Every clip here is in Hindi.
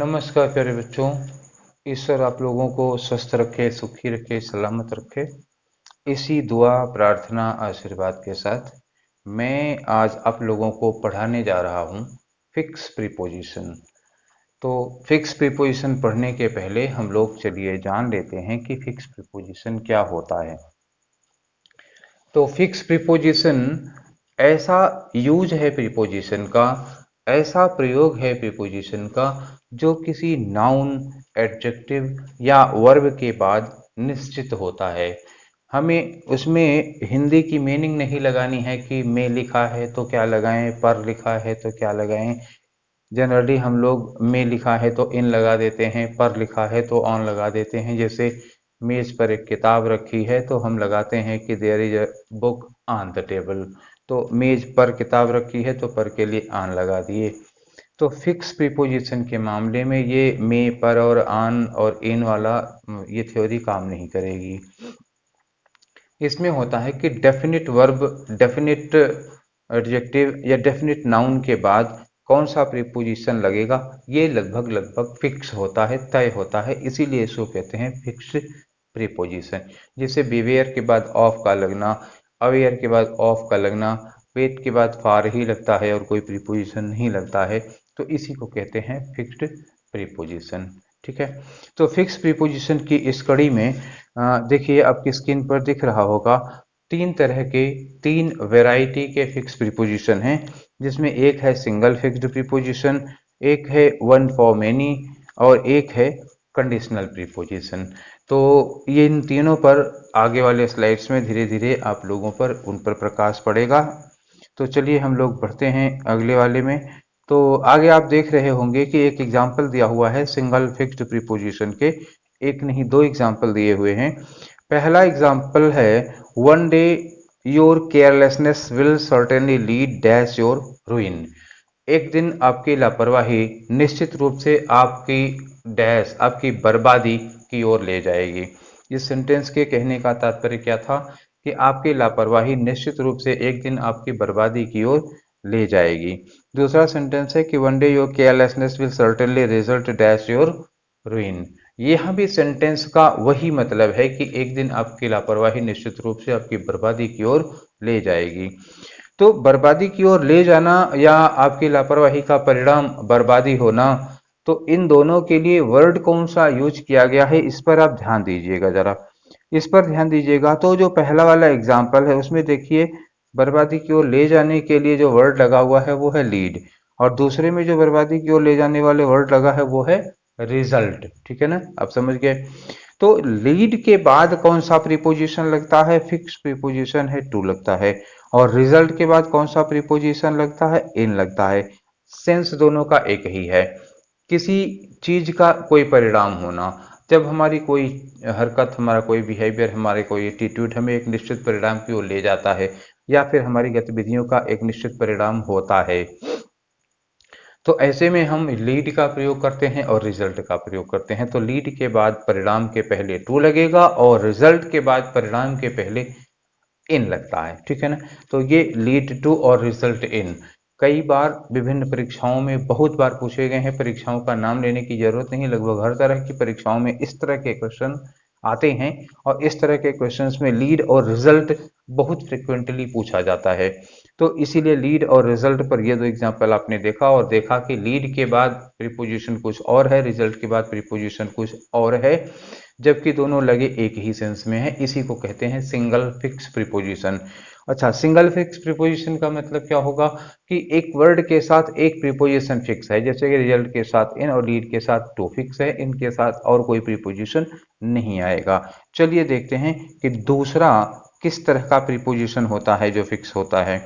नमस्कार प्यारे बच्चों। ईश्वर आप लोगों को स्वस्थ रखे, सुखी रखे, सलामत रखे। इसी दुआ, प्रार्थना, आशीर्वाद के साथ मैं आज आप लोगों को पढ़ाने जा रहा हूँ फिक्स प्रीपोजिशन। तो फिक्स प्रीपोजिशन पढ़ने के पहले हम लोग चलिए जान लेते हैं कि फिक्स प्रीपोजिशन क्या होता है। तो फिक्स प्रीपोजिशन ऐसा यूज है प्रीपोजिशन का, ऐसा प्रयोग है प्रीपोजिशन का जो किसी नाउन, एडजेक्टिव या वर्ब के बाद निश्चित होता है। हमें उसमें हिंदी की मीनिंग नहीं लगानी है कि में लिखा है तो क्या लगाएं, पर लिखा है तो क्या लगाएं। जनरली हम लोग में लिखा है तो इन लगा देते हैं, पर लिखा है तो ऑन लगा देते हैं। जैसे मेज पर एक किताब रखी है तो हम लगाते हैं कि there is a book on the table. तो मेज पर किताब रखी है तो पर के लिए ऑन लगा दिए। तो फिक्स प्रीपोजिशन के मामले में ये में, पर और ऑन और इन वाला ये थ्योरी काम नहीं करेगी। इसमें होता है कि डेफिनिट वर्ब, डेफिनिट एडजेक्टिव या डेफिनिट नाउन के बाद कौन सा प्रीपोजिशन लगेगा, ये लगभग लगभग फिक्स होता है, तय होता है। इसीलिए इसको कहते हैं फिक्स प्रीपोजिशन। जैसे बिवेयर के बाद ऑफ का लगना, अवेयर के बाद ऑफ का लगना, वेट के बाद फार ही लगता है और कोई प्रीपोजिशन नहीं लगता है, तो इसी को कहते हैं फिक्स्ड प्रीपोजिशन। ठीक है। तो फिक्स प्रीपोजिशन की इस कड़ी में देखिए आपकी स्क्रीन पर दिख रहा होगा तीन तरह के, तीन वैरायटी के फिक्स प्रीपोजिशन हैं, जिसमें एक है सिंगल फिक्स्ड प्रीपोजिशन, एक है वन फॉर मेनी और एक है कंडीशनल प्रीपोजिशन। तो ये इन तीनों पर आगे वाले स्लाइड्स में धीरे धीरे आप लोगों पर उन पर प्रकाश पड़ेगा। तो चलिए हम लोग बढ़ते हैं अगले वाले में। तो आगे आप देख रहे होंगे कि एक एग्जाम्पल दिया हुआ है सिंगल फिक्स्ड प्रीपोजिशन के। एक नहीं, दो एग्जाम्पल दिए हुए हैं। पहला एग्जाम्पल है one day your carelessness will certainly lead dash your ruin. एक दिन आपकी लापरवाही निश्चित रूप से आपकी डैश, आपकी बर्बादी की ओर ले जाएगी। इस सेंटेंस के कहने का तात्पर्य क्या था कि आपकी लापरवाही निश्चित रूप से एक दिन आपकी बर्बादी की ओर ले जाएगी। दूसरा सेंटेंस है कि one day your carelessness will certainly result dash your ruin. यहाँ भी सेंटेंस का वही मतलब है कि एक दिन आपकी लापरवाही निश्चित रूप से आपकी बर्बादी की ओर ले जाएगी। तो बर्बादी की ओर ले जाना या आपकी लापरवाही का परिणाम बर्बादी होना, तो इन दोनों के लिए वर्ड कौन सा यूज किया गया है इस पर आप ध्यान दीजिएगा जरा। इस पर ध्यान दीजिएगा तो जो पहला वाला एग्जाम्पल है उसमें देखिए बर्बादी की ओर ले जाने के लिए जो वर्ड लगा हुआ है वो है लीड, और दूसरे में जो बर्बादी की ओर ले जाने वाले वर्ड लगा है वो है रिजल्ट। ठीक है ना, आप समझ गए। तो लीड के बाद कौन सा प्रीपोजिशन लगता है, फिक्स प्रीपोजिशन है टू लगता है। और रिजल्ट के बाद कौन सा प्रीपोजिशन लगता है, इन लगता है। सेंस दोनों का एक ही है। किसी चीज का कोई परिणाम होना, जब हमारी कोई हरकत, हमारा कोई बिहेवियर, हमारे कोई एटीट्यूड हमें एक निश्चित परिणाम की ओर ले जाता है, या फिर हमारी गतिविधियों का एक निश्चित परिणाम होता है, तो ऐसे में हम लीड का प्रयोग करते हैं और रिजल्ट का प्रयोग करते हैं। तो लीड के बाद परिणाम के पहले टू लगेगा और रिजल्ट के बाद परिणाम के पहले इन लगता है। ठीक है ना। तो ये लीड टू और रिजल्ट इन कई बार विभिन्न परीक्षाओं में बहुत बार पूछे गए हैं। परीक्षाओं का नाम लेने की जरूरत नहीं, लगभग हर तरह की परीक्षाओं में इस तरह के क्वेश्चन आते हैं, और इस तरह के क्वेश्चंस में लीड और रिजल्ट बहुत फ्रिक्वेंटली पूछा जाता है। तो इसीलिए लीड और रिजल्ट पर ये दो एग्जाम्पल आपने देखा, और देखा कि लीड के बाद प्रीपोजिशन कुछ और है, रिजल्ट के बाद प्रीपोजिशन कुछ और है, जबकि दोनों लगे एक ही सेंस में है। इसी को कहते हैं सिंगल फिक्स प्रीपोजिशन। अच्छा, सिंगल फिक्स प्रीपोजिशन का मतलब क्या होगा कि एक वर्ड के साथ एक प्रीपोजिशन फिक्स है, जैसे कि रिजल्ट के साथ इन और लीड के साथ टू फिक्स है, इनके साथ और कोई प्रीपोजिशन नहीं आएगा। चलिए देखते हैं कि दूसरा किस तरह का प्रीपोजिशन होता है जो फिक्स होता है।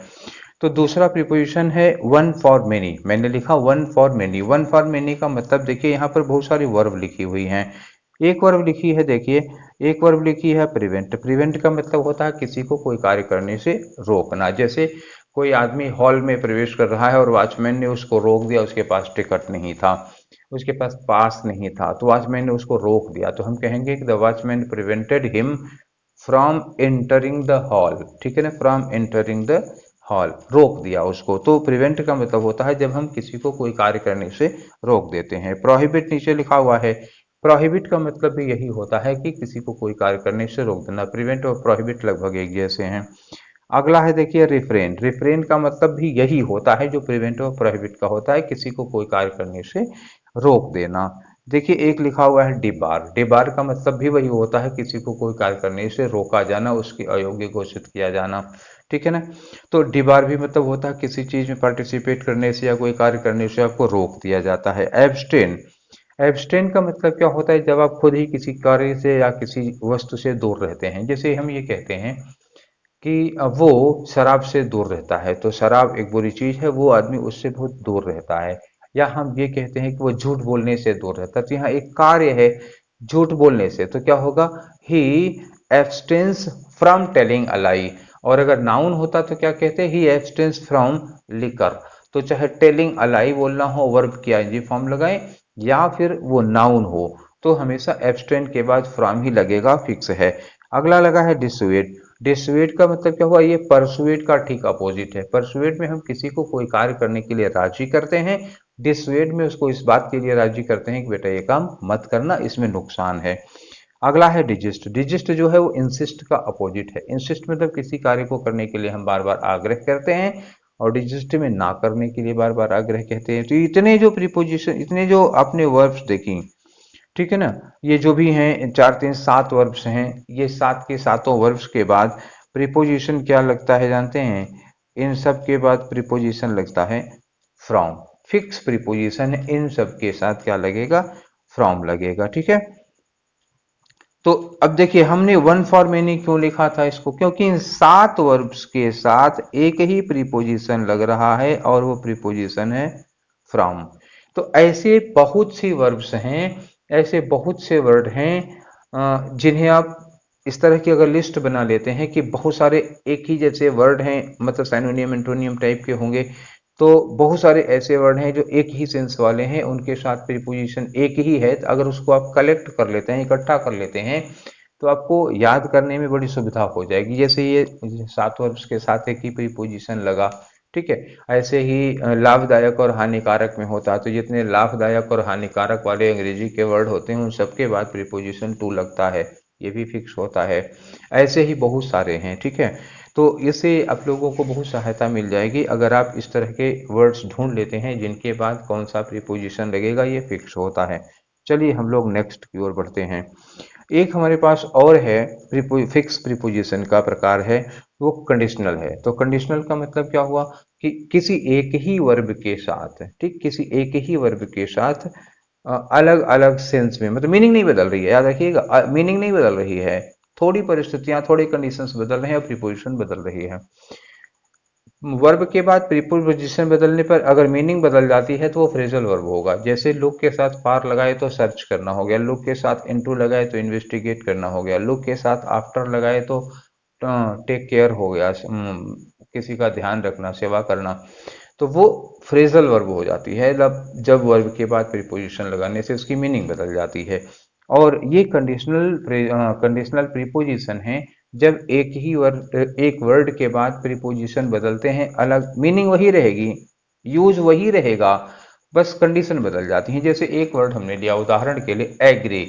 तो दूसरा प्रीपोजिशन है वन फॉर मेनी। मैंने लिखा one for many. One for many का मतलब देखिए यहाँ पर बहुत सारी वर्ब लिखी हुई हैं। एक वर्ब लिखी है, देखिए एक वर्ब लिखी है प्रिवेंट। प्रिवेंट का मतलब होता है किसी को कोई कार्य करने से रोकना। जैसे कोई आदमी हॉल में प्रवेश कर रहा है और वॉचमैन ने उसको रोक दिया, उसके पास टिकट नहीं था, उसके पास पास नहीं था, तो वॉचमैन ने उसको रोक दिया, तो हम कहेंगे कि the watchman prevented him from entering the hall. ठीक है ना, फ्रॉम एंटरिंग द हॉल, रोक दिया उसको। तो प्रिवेंट का मतलब होता है जब हम किसी को कोई कार्य करने से रोक देते हैं। प्रोहिबिट नीचे लिखा हुआ है, प्रोहिबिट का मतलब भी यही होता है कि किसी को कोई कार्य करने से रोक देना। प्रिवेंट और प्रोहिबिट लगभग एक जैसे हैं। अगला है देखिए रिफ्रेन। रिफ्रेन का मतलब भी यही होता है जो प्रिवेंट और प्रोहिबिट का होता है, किसी को कोई कार्य करने से रोक देना। देखिए एक लिखा हुआ है डिबार। डिबार का मतलब भी वही होता है, किसी को कोई कार्य करने से रोका जाना, उसकी अयोग्य घोषित किया जाना। ठीक है ना। तो डिबार भी मतलब होता है किसी चीज में पार्टिसिपेट करने से या कोई कार्य करने से आपको रोक दिया जाता है। एब्सटेन। एब्सटेन का मतलब क्या होता है, जब आप खुद ही किसी कार्य से या किसी वस्तु से दूर रहते हैं। जैसे हम ये कहते हैं कि वो शराब से दूर रहता है, तो शराब एक बुरी चीज है, वो आदमी उससे बहुत दूर रहता है। या हम ये कहते हैं कि वो झूठ बोलने से दूर रहता है, तो यहाँ एक कार्य है झूठ बोलने से, तो क्या होगा, ही एब्सटेंस फ्रॉम टेलिंग अ लाई। और अगर नाउन होता तो क्या कहते हैं, ही एब्सटेंस फ्रॉम लिकर। तो चाहे टेलिंग अ लाई बोलना हो, वर्ब की आईएनजी फॉर्म लगाएं, या फिर वो नाउन हो, तो हमेशा एब्सटेन के बाद फ्रॉम ही लगेगा, फिक्स है। अगला लगा है डिसुएड। डिसुएड का मतलब क्या हुआ, ये परसुएड का ठीक अपोजिट है। परसुएड में हम किसी को कोई कार्य करने के लिए राजी करते हैं, डिसुएड में उसको इस बात के लिए राजी करते हैं कि बेटा ये काम मत करना, इसमें नुकसान है। अगला है डिजिस्ट। डिजिस्ट जो है वो इंसिस्ट का अपोजिट है। इंसिस्ट मतलब किसी कार्य को करने के लिए हम बार बार आग्रह करते हैं, और डिजिस्ट में ना करने के लिए बार बार आग्रह कहते हैं। तो इतने जो प्रीपोजिशन, इतने जो आपने वर्ब्स देखी, ठीक है ना, ये जो भी हैं 4 3 7 वर्ब्स हैं, ये 7 के 7 वर्ब्स के बाद प्रीपोजिशन क्या लगता है जानते हैं, इन सब के बाद प्रीपोजिशन लगता है फ्रॉम। फिक्स प्रीपोजिशन है, इन सब के साथ क्या लगेगा, फ्रॉम लगेगा। ठीक है। तो अब देखिए हमने वन फॉर मेनी क्यों लिखा था इसको, क्योंकि इन 7 वर्ब्स के साथ एक ही प्रीपोजिशन लग रहा है, और वो प्रीपोजिशन है फ्रॉम। तो ऐसे बहुत सी वर्ब्स हैं, ऐसे बहुत से वर्ड हैं जिन्हें आप इस तरह की अगर लिस्ट बना लेते हैं कि बहुत सारे एक ही जैसे वर्ड हैं, मतलब साइनोनियम एंटोनियम टाइप के होंगे, तो बहुत सारे ऐसे वर्ड हैं जो एक ही सेंस वाले हैं, उनके साथ प्रीपोजिशन एक ही है। तो अगर उसको आप कलेक्ट कर लेते हैं, इकट्ठा कर लेते हैं, तो आपको याद करने में बड़ी सुविधा हो जाएगी। जैसे ये 7 वर्ब्स के साथ एक ही प्रीपोजिशन लगा, ठीक है। ऐसे ही लाभदायक और हानिकारक में होता है, तो जितने लाभदायक और हानिकारक वाले अंग्रेजी के वर्ड होते हैं, उन सबके बाद प्रीपोजिशन टू लगता है, ये भी फिक्स होता है। ऐसे ही बहुत सारे हैं, ठीक है। तो इससे आप लोगों को बहुत सहायता मिल जाएगी अगर आप इस तरह के वर्ड्स ढूंढ लेते हैं जिनके बाद कौन सा प्रीपोजिशन लगेगा, ये फिक्स होता है। चलिए हम लोग नेक्स्ट की ओर बढ़ते हैं। एक हमारे पास और है फिक्स प्रीपोजिशन का प्रकार है, वो कंडीशनल है। तो कंडीशनल का मतलब क्या हुआ कि किसी एक ही वर्ब के साथ, ठीक, किसी एक ही वर्ब के साथ अलग अलग सेंस में, मतलब मीनिंग नहीं बदल रही है, याद रखिएगा, मीनिंग नहीं बदल रही है, थोड़ी परिस्थितियां, थोड़ी कंडीशंस बदल रहे हैं और प्रीपोजिशन बदल रही है। वर्ब के बाद प्रीपोजिशन बदलने पर अगर मीनिंग बदल जाती है तो वो फ्रेजल वर्ब होगा। जैसे लुक के साथ फार लगाए तो सर्च करना हो गया, लुक के साथ इनटू लगाए तो इन्वेस्टिगेट करना हो गया, लुक के साथ आफ्टर लगाए तो टेक केयर हो गया, किसी का ध्यान रखना, सेवा करना। तो वो फ्रेजल वर्ब हो जाती है जब वर्ब के बाद प्रीपोजिशन लगाने से उसकी मीनिंग बदल जाती है। और ये कंडीशनल प्रीपोजिशन है जब एक वर्ड के बाद प्रीपोजिशन बदलते हैं, अलग मीनिंग वही रहेगी, यूज वही रहेगा, बस कंडीशन बदल जाती है। जैसे एक वर्ड हमने लिया उदाहरण के लिए एग्री,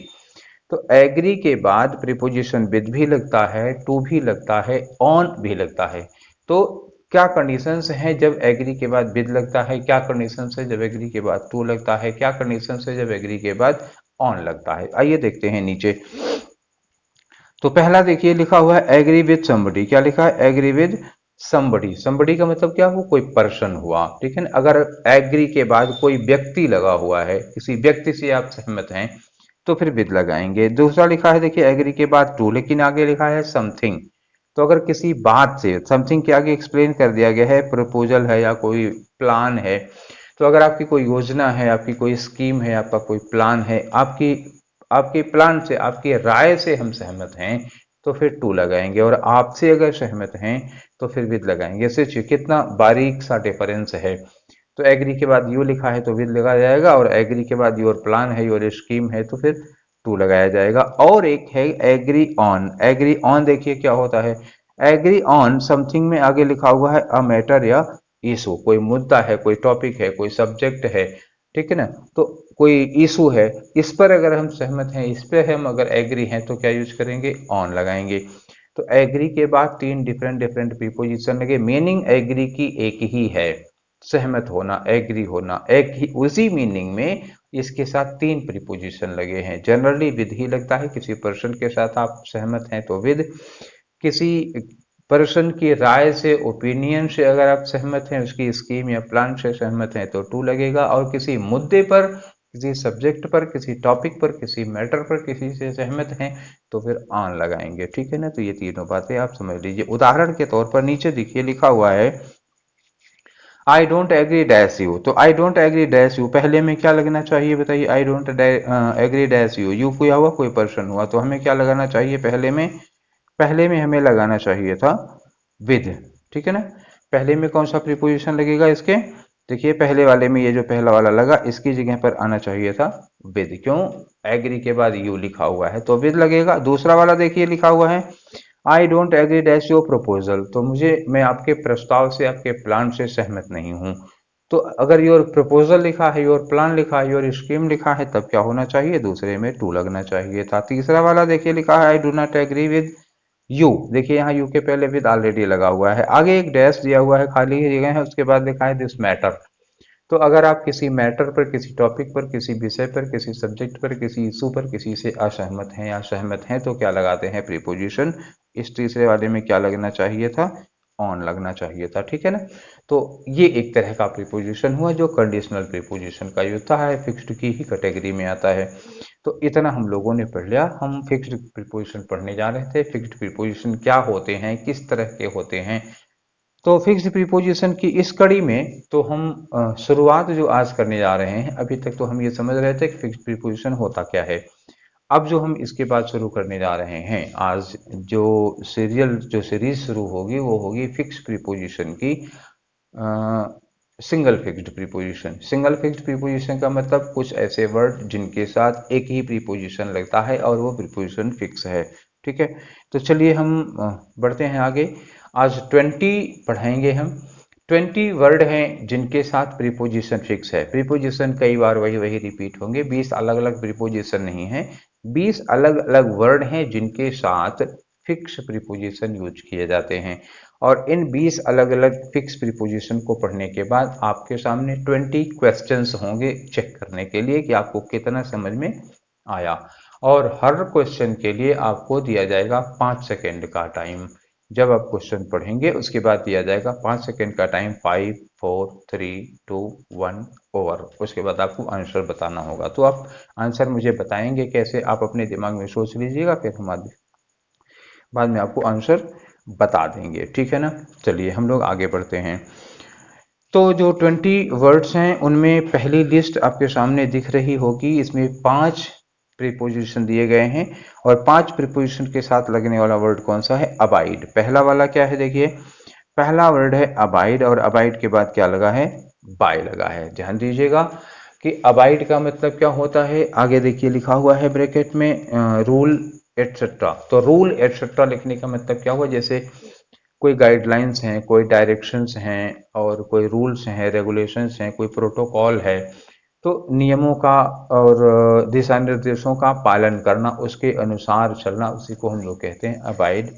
तो एग्री के बाद प्रीपोजिशन विद भी लगता है, टू भी लगता है, ऑन भी लगता है। तो क्या कंडीशंस हैं जब एग्री के बाद विद लगता है, क्या कंडीशंस है जब एग्री के बाद टू लगता है, क्या कंडीशंस है जब एग्री के बाद ऑन लगता है। आइए देखते हैं नीचे। तो पहला देखिए लिखा हुआ है एग्री विद समबडी। क्या लिखा है, एग्री विद समबडी। समबडी का मतलब क्या हुआ, कोई पर्सन हुआ, ठीक है ना। अगर एग्री के बाद कोई व्यक्ति लगा हुआ है, किसी व्यक्ति से आप सहमत हैं, तो फिर विद लगाएंगे। दूसरा लिखा है देखिए एग्री के बाद टू, लेकिन आगे लिखा है समथिंग। तो अगर किसी बात से, समथिंग के आगे एक्सप्लेन कर दिया गया है, प्रपोजल है या कोई प्लान है, तो अगर आपकी कोई योजना है, आपकी कोई स्कीम है, आपका कोई प्लान है, आपकी आपके प्लान से, आपकी राय से हम सहमत हैं, तो फिर टू लगाएंगे, और आपसे अगर सहमत हैं तो फिर विद लगाएंगे। सोचिए कितना बारीक सा डिफरेंस है। तो एग्री के बाद यू लिखा है तो विद लगाया जाएगा, और एग्री के बाद योर प्लान है, योर स्कीम है, तो फिर टू लगाया जाएगा। और एक है एग्री ऑन। एग्री ऑन देखिए क्या होता है, एग्री ऑन समथिंग में आगे लिखा हुआ है अ मैटर या इशू, कोई मुद्दा है, कोई टॉपिक है, कोई सब्जेक्ट है, ठीक है ना। तो कोई इशू है, इस पर अगर हम सहमत हैं, इस पे हम अगर एग्री हैं तो क्या यूज करेंगे, ऑन लगाएंगे। तो एग्री के बाद तीन डिफरेंट डिफरेंट प्रीपोजिशन लगे, मीनिंग एग्री की एक ही है, सहमत होना, एग्री होना, एक ही उसी मीनिंग में इसके साथ तीन प्रीपोजिशन लगे हैं। जनरली विद ही लगता है, किसी पर्सन के साथ आप सहमत हैं तो विद, किसी पर्सन की राय से, ओपिनियन से अगर आप सहमत हैं, उसकी स्कीम या प्लान से सहमत हैं तो टू लगेगा, और किसी मुद्दे पर, किसी सब्जेक्ट पर, किसी टॉपिक पर, किसी मैटर पर किसी से सहमत हैं तो फिर ऑन लगाएंगे, ठीक है ना। तो ये तीनों बातें आप समझ लीजिए। उदाहरण के तौर पर नीचे देखिए लिखा हुआ है I don't agree dash you. तो I don't agree dash you पहले में क्या लगना चाहिए बताइए, I don't agree dash you, you कोई हुआ, कोई पर्सन हुआ, तो हमें क्या लगाना चाहिए पहले में, पहले में हमें लगाना चाहिए था विद, ठीक है ना। पहले में कौन सा प्रीपोजिशन लगेगा इसके, देखिए पहले वाले में ये जो पहला वाला लगा, इसकी जगह पर आना चाहिए था विद, क्यों, एग्री के बाद यू लिखा हुआ है तो विद लगेगा। दूसरा वाला देखिए लिखा हुआ है I don't agree dash your proposal, तो मैं आपके प्रस्ताव से, आपके प्लान से सहमत नहीं हूं। तो अगर योर प्रपोजल लिखा है, योर प्लान लिखा है, योर स्कीम लिखा है, तब क्या होना चाहिए, दूसरे में टू लगना चाहिए था। तीसरा वाला देखिए लिखा है I do not agree with you, देखिए यहाँ यू के पहले विद ऑलरेडी लगा हुआ है, आगे एक डैश दिया हुआ है, खाली जगह है, उसके बाद लिखा है दिस मैटर। तो अगर आप किसी मैटर पर, किसी टॉपिक पर, किसी विषय पर, किसी सब्जेक्ट पर, किसी इशू पर किसी से असहमत हैं या सहमत हैं तो क्या लगाते हैं प्रीपोजिशन। इस तीसरे वाले में क्या लगना चाहिए था, ऑन लगना चाहिए था, ठीक है ना। तो ये एक तरह का प्रीपोजिशन हुआ जो कंडीशनल प्रीपोजिशन का यूज होता है, फिक्स्ड की ही कैटेगरी में आता है। तो इतना हम लोगों ने पढ़ लिया। हम फिक्स्ड प्रीपोजिशन पढ़ने जा रहे थे, फिक्स्ड प्रीपोजिशन क्या होते हैं, किस तरह के होते हैं। तो फिक्स्ड प्रीपोजिशन की इस कड़ी में तो हम शुरुआत जो आज करने जा रहे हैं, अभी तक तो हम ये समझ रहे थे कि फिक्स्ड प्रीपोजिशन होता क्या है। अब जो हम इसके बाद शुरू करने जा रहे हैं, आज जो जो सीरीज शुरू होगी वो होगी फिक्स प्रीपोजिशन की, single fixed preposition. Single fixed preposition का मतलब कुछ ऐसे वर्ड जिनके साथ एक ही प्रीपोजिशन लगता है और वो प्रीपोजिशन फिक्स है, ठीक है। तो चलिए हम बढ़ते हैं आगे। आज 20 पढ़ाएंगे हम। 20 वर्ड हैं जिनके साथ प्रीपोजिशन फिक्स है। प्रीपोजिशन कई बार वही वही रिपीट होंगे, 20 अलग अलग प्रीपोजिशन नहीं है, 20 अलग अलग वर्ड हैं जिनके साथ फिक्स प्रीपोजिशन यूज किए जाते हैं। और इन 20 अलग अलग फिक्स प्रीपोजिशन को पढ़ने के बाद आपके सामने 20 क्वेश्चंस होंगे चेक करने के लिए कि आपको कितना समझ में आया। और हर क्वेश्चन के लिए आपको दिया जाएगा 5 सेकेंड का टाइम। जब आप क्वेश्चन पढ़ेंगे उसके बाद दिया जाएगा 5 सेकेंड का टाइम, 5 4 3 2 1 ओवर। उसके बाद आपको आंसर बताना होगा। तो आप आंसर मुझे बताएंगे कैसे, आप अपने दिमाग में सोच लीजिएगा, फिर हम बाद में आपको आंसर बता देंगे, ठीक है ना। चलिए हम लोग आगे बढ़ते हैं। तो जो 20 वर्ड्स हैं उनमें पहली लिस्ट आपके सामने दिख रही होगी, इसमें 5 प्रीपोजिशन दिए गए हैं और 5 प्रीपोजिशन के साथ लगने वाला वर्ड कौन सा है, अबाइड। पहला वाला क्या है, देखिए पहला वर्ड है अबाइड, और अबाइड के बाद क्या लगा है, बाय लगा है। ध्यान दीजिएगा कि अबाइड का मतलब क्या होता है, आगे देखिए लिखा हुआ है ब्रैकेट में रूल एटसेट्रा। तो रूल एटसेट्रा लिखने का मतलब क्या हुआ, जैसे कोई गाइडलाइंस हैं, कोई डायरेक्शंस हैं, और कोई रूल्स हैं, रेगुलेशंस हैं, कोई प्रोटोकॉल है, तो नियमों का और दिशा निर्देशों का पालन करना, उसके अनुसार चलना, उसी को हम लोग कहते हैं अबाइड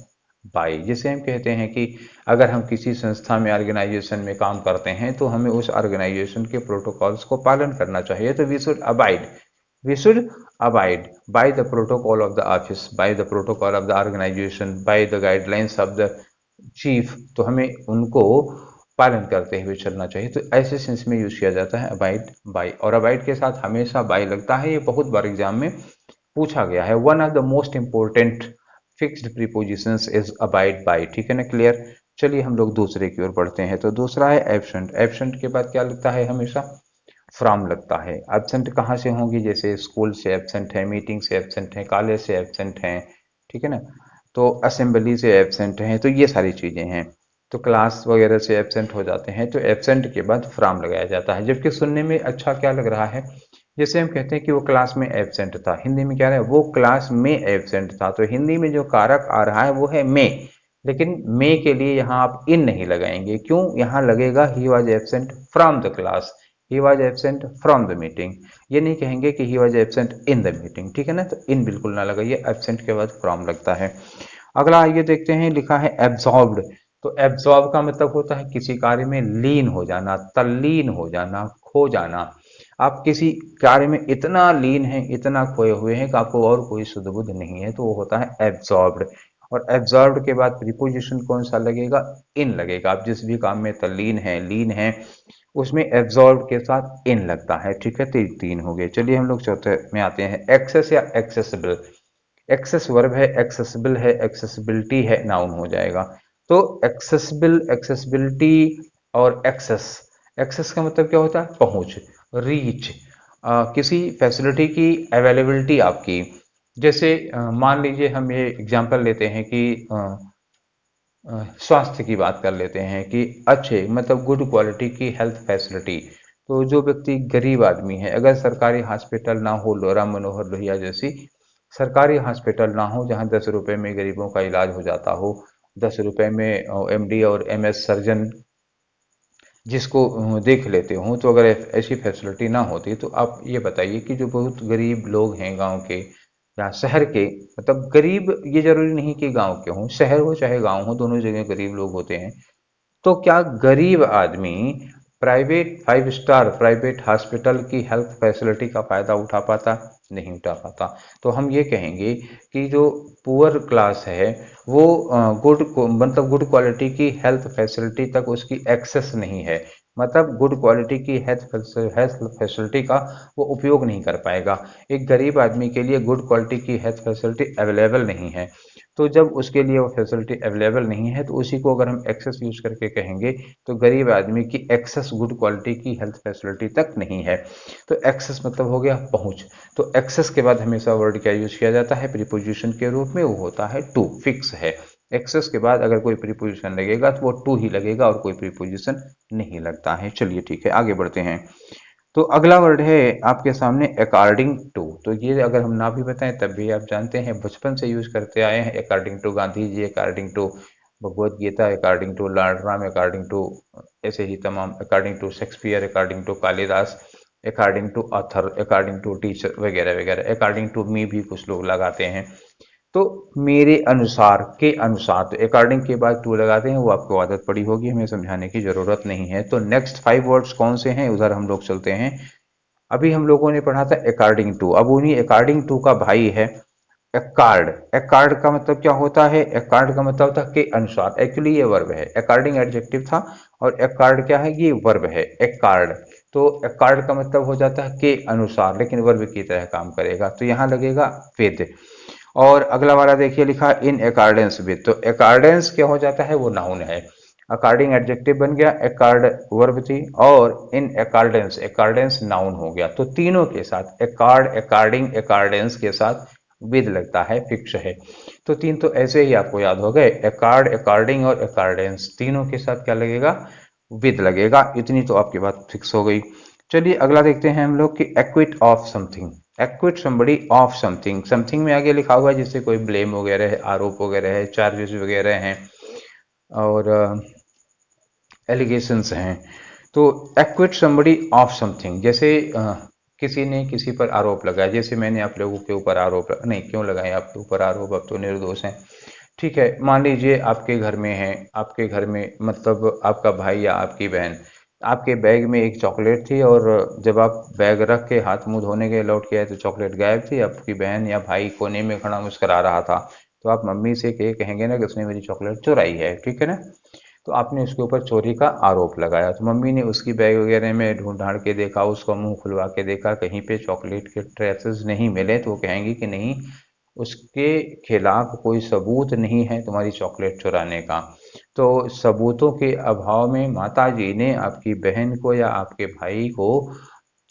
बाई। जिसे हम कहते हैं कि अगर हम किसी संस्था में, ऑर्गेनाइजेशन में काम करते हैं तो हमें उस ऑर्गेनाइजेशन के प्रोटोकॉल्स को पालन करना चाहिए। तो we should abide by the protocol of the office, by the protocol of the organisation, by the guidelines of the chief. तो हमें उनको पालन करते हुए चलना चाहिए। तो ऐसे सेंस में यूज किया जाता है अबाइड बाय, और अबाइड के साथ हमेशा बाय लगता है। ये बहुत बार एग्जाम में पूछा गया है। One of the most important fixed prepositions is abide by, ठीक है ना, क्लियर। चलिए हम लोग दूसरे की ओर बढ़ते हैं। तो दूसरा है एब्सेंट। एब्सेंट के बाद क्या लगता है, हमेशा फ्रॉम लगता है। एब्सेंट कहाँ से होंगी, जैसे स्कूल से एब्सेंट है, मीटिंग से एब्सेंट है, कॉलेज से एब्सेंट है, ठीक है ना। तो असेंबली से एब्सेंट हैं, तो ये सारी चीज़ें हैं। तो क्लास वगैरह से एब्सेंट हो जाते हैं, तो एब्सेंट के बाद फ्रॉम लगाया जाता है। जबकि सुनने में अच्छा क्या लग रहा है, जैसे हम कहते हैं कि वो क्लास में एब्सेंट था, हिंदी में क्या है, वो क्लास में एब्सेंट था। तो हिंदी में जो कारक आ रहा है वो है में, लेकिन मे के लिए यहाँ आप इन नहीं लगाएंगे। क्यों? यहाँ लगेगा he was absent from the class, he was absent from the meeting. ये नहीं कहेंगे कि he was absent in the meeting, ठीक है ना। तो इन बिल्कुल ना लगाइए, एबसेंट के बाद फ्रॉम लगता है। अगला आइए देखते हैं, लिखा है एब्जॉर्ब्ड। तो एब्जॉर्ब का मतलब होता है किसी कार्य में लीन हो जाना, तल्लीन हो जाना, खो जाना। आप किसी कार्य में इतना लीन हैं, इतना खोए हुए हैं कि आपको और कोई सुध बुध नहीं है, तो वो होता है एब्जॉर्ब्ड। और एब्जॉर्ब्ड के बाद प्रीपोजिशन कौन सा लगेगा? इन लगेगा। आप जिस भी काम में तल्लीन है, लीन है, उसमें एब्जॉर्ब के साथ इन लगता है, ठीक है। तो तीन हो गए। चलिए हम लोग चौथे में आते हैं, एक्सेस या एक्सेसिबल। एक्सेस वर्ब है, एक्सेसिबल है, एक्सेसिबिलिटी है, नाउन हो जाएगा। तो एक्सेसिबल, एक्सेसिबिलिटी और एक्सेस। एक्सेस का मतलब क्या होता है? पहुंच, रीच, किसी फैसिलिटी की अवेलेबिलिटी आपकी। जैसे मान लीजिए हम ये एग्जांपल लेते हैं कि स्वास्थ्य की बात कर लेते हैं कि अच्छे मतलब गुड क्वालिटी की हेल्थ फैसिलिटी। तो जो व्यक्ति गरीब आदमी है, अगर सरकारी हॉस्पिटल ना हो, राम मनोहर लोहिया जैसी सरकारी हॉस्पिटल ना हो जहां 10 रुपए में गरीबों का इलाज हो जाता हो, 10 रुपए में एमडी और एमएस सर्जन जिसको देख लेते हो, तो अगर ऐसी फैसिलिटी ना होती, तो आप ये बताइए कि जो बहुत गरीब लोग हैं गांव के या शहर के, मतलब गरीब ये जरूरी नहीं कि गांव के हों, शहर हो चाहे गांव हो, दोनों जगह गरीब लोग होते हैं। तो क्या गरीब आदमी प्राइवेट 5 स्टार प्राइवेट हॉस्पिटल की हेल्थ फैसिलिटी का फायदा उठा पाता? नहीं उठा पाता। तो हम ये कहेंगे कि जो पुअर क्लास है वो गुड मतलब गुड क्वालिटी की हेल्थ फैसिलिटी तक उसकी एक्सेस नहीं है, मतलब गुड क्वालिटी की हेल्थ फैसिलिटी का वो उपयोग नहीं कर पाएगा। एक गरीब आदमी के लिए गुड क्वालिटी की हेल्थ फैसिलिटी अवेलेबल नहीं है। तो जब उसके लिए वो फैसिलिटी अवेलेबल नहीं है, तो उसी को अगर हम एक्सेस यूज करके कहेंगे, तो गरीब आदमी की एक्सेस गुड क्वालिटी की हेल्थ फैसिलिटी तक नहीं है। तो एक्सेस मतलब हो गया पहुंच। तो एक्सेस के बाद हमेशा वर्ड क्या यूज किया जाता है प्रीपोजिशन के रूप में? वो होता है टू, फिक्स है। एक्सेस के बाद अगर कोई प्रीपोजिशन लगेगा तो वो टू ही लगेगा और कोई प्रीपोजिशन नहीं लगता है। चलिए ठीक है, आगे बढ़ते हैं। तो अगला वर्ड है आपके सामने अकॉर्डिंग टू। तो ये अगर हम ना भी बताएं तब भी आप जानते हैं, बचपन से यूज करते आए हैं। According to Gandhi ji, according to Bhagavad Gita, according to lord Ram, according to ऐसे ही तमाम, according to Shakespeare, according to Kalidas, according to author, according to teacher वगैरह वगैरह। अकॉर्डिंग टू मी भी कुछ लोग लगाते हैं। तो मेरे अनुसार के अनुसार, तो अकॉर्डिंग के बाद टू लगाते हैं, वो आपको आदत पड़ी होगी, हमें समझाने की जरूरत नहीं है। तो नेक्स्ट 5 वर्ड्स कौन से हैं उधर हम लोग चलते हैं। अभी हम लोगों ने पढ़ा था अकॉर्डिंग टू, अब उन्हीं अकॉर्डिंग टू का भाई है अकॉर्ड। अकॉर्ड का मतलब क्या होता है? अकॉर्ड का मतलब होता है के अनुसार। एक्चुअली ये वर्ब है, अकॉर्डिंग एडजेक्टिव था और अकॉर्ड क्या है? ये वर्ब है, अकॉर्ड। तो अकॉर्ड का मतलब हो जाता है के अनुसार, लेकिन वर्ब की तरह काम करेगा, तो यहाँ लगेगा विद। और अगला वाला देखिए, लिखा इन अकॉर्डेंस विद। तो अकॉर्डेंस क्या हो जाता है? वो नाउन है। अकॉर्डिंग एडजेक्टिव बन गया, अकॉर्ड वर्ब थी, और इन अकॉर्डेंस, अकॉर्डेंस नाउन हो गया। तो तीनों के साथ अकॉर्ड, अकॉर्डिंग, अकॉर्डेंस के साथ विद लगता है, फिक्स है। तो तीन तो ऐसे ही आपको याद हो गए, अकॉर्ड, अकॉर्डिंग और अकॉर्डेंस, तीनों के साथ क्या लगेगा? विद लगेगा। इतनी तो आपकी बात फिक्स हो गई। चलिए अगला देखते हैं हम लोग कि equity of something. Equity somebody of something. Something में आगे लिखा हुआ है जिससे कोई ब्लेम वगैरह है, आरोप वगैरह है, चार्जेस वगैरह हैं और एलिगेशंस हैं। तो एक्विट समबडी ऑफ समथिंग, जैसे किसी ने किसी पर आरोप लगाया, जैसे मैंने आप लोगों के ऊपर आरोप नहीं, क्यों लगाए आपके ऊपर आरोप, आप तो निर्दोष हैं। ठीक है, मान लीजिए आपके घर में है, आपके घर में मतलब आपका भाई या आपकी बहन, आपके बैग में एक चॉकलेट थी और जब आप बैग रख के हाथ मुंह धोने के लौट के आए तो चॉकलेट गायब थी। आपकी बहन या भाई कोने में खड़ा मुस्करा रहा था, तो आप मम्मी से कहेंगे ना कि उसने मेरी चॉकलेट चुराई है, ठीक है ना। तो आपने उसके ऊपर चोरी का आरोप लगाया, तो मम्मी ने उसकी बैग वगैरह में ढूंढ ढांड के देखा, उसका मुंह खुलवा के देखा, कहीं पे चॉकलेट के ट्रेसेस नहीं मिले, तो वो कहेंगी कि नहीं, उसके खिलाफ कोई सबूत नहीं है तुम्हारी चॉकलेट चुराने का। तो सबूतों के अभाव में माताजी ने आपकी बहन को या आपके भाई को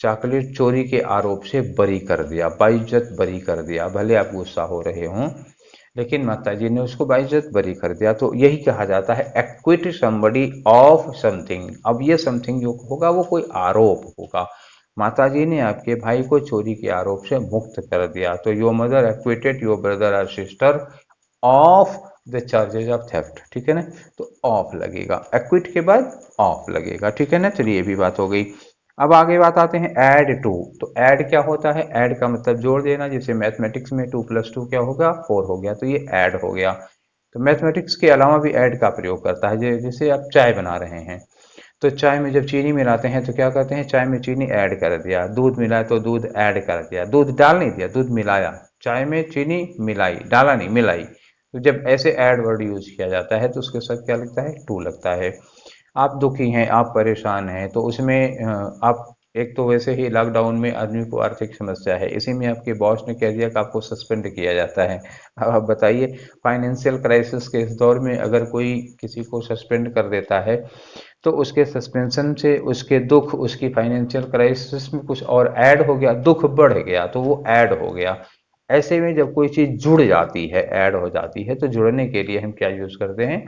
चॉकलेट चोरी के आरोप से बरी कर दिया, बाइज्जत बरी कर दिया। भले आप गुस्सा हो रहे हों, लेकिन माताजी ने उसको बाइज्जत बरी कर दिया। तो यही कहा जाता है एक्विट समबडी ऑफ समथिंग। अब ये समथिंग जो होगा वो कोई आरोप होगा। माताजी ने आपके भाई को चोरी के आरोप से मुक्त कर दिया। तो your mother acquitted your brother और sister of the charges of theft, ठीक है ना। तो ऑफ लगेगा, एक्विट के बाद ऑफ लगेगा, ठीक है ना। चलिए ये भी बात हो गई। अब आगे बात आते हैं ऐड टू। तो ऐड क्या होता है? ऐड का मतलब जोड़ देना। जैसे मैथमेटिक्स में 2 + 2 क्या होगा? 4 हो गया, तो ये ऐड हो गया। तो मैथमेटिक्स के अलावा भी ऐड का प्रयोग करता है। जैसे आप चाय बना रहे हैं, तो चाय में जब चीनी मिलाते हैं तो क्या करते हैं? चाय में चीनी ऐड कर दिया। दूध मिलाया तो दूध ऐड कर दिया। दूध डाल नहीं दिया, दूध मिलाया। चाय में चीनी मिलाई, डाला नहीं, मिलाई। तो जब ऐसे ऐड वर्ड यूज किया जाता है तो उसके साथ क्या लगता है? टू लगता है। आप दुखी हैं, आप परेशान हैं, तो उसमें आप एक तो वैसे ही लॉकडाउन में आदमी को आर्थिक समस्या है, इसी में आपके बॉस ने कह दिया कि आपको सस्पेंड किया जाता है। अब आप बताइए, फाइनेंशियल क्राइसिस के इस दौर में अगर कोई किसी को सस्पेंड कर देता है तो उसके सस्पेंशन से उसके दुख, उसकी फाइनेंशियल क्राइसिस में कुछ और ऐड हो गया, दुख बढ़ गया, तो वो ऐड हो गया। ऐसे में जब कोई चीज जुड़ जाती है, ऐड हो जाती है, तो जुड़ने के लिए हम क्या यूज करते हैं?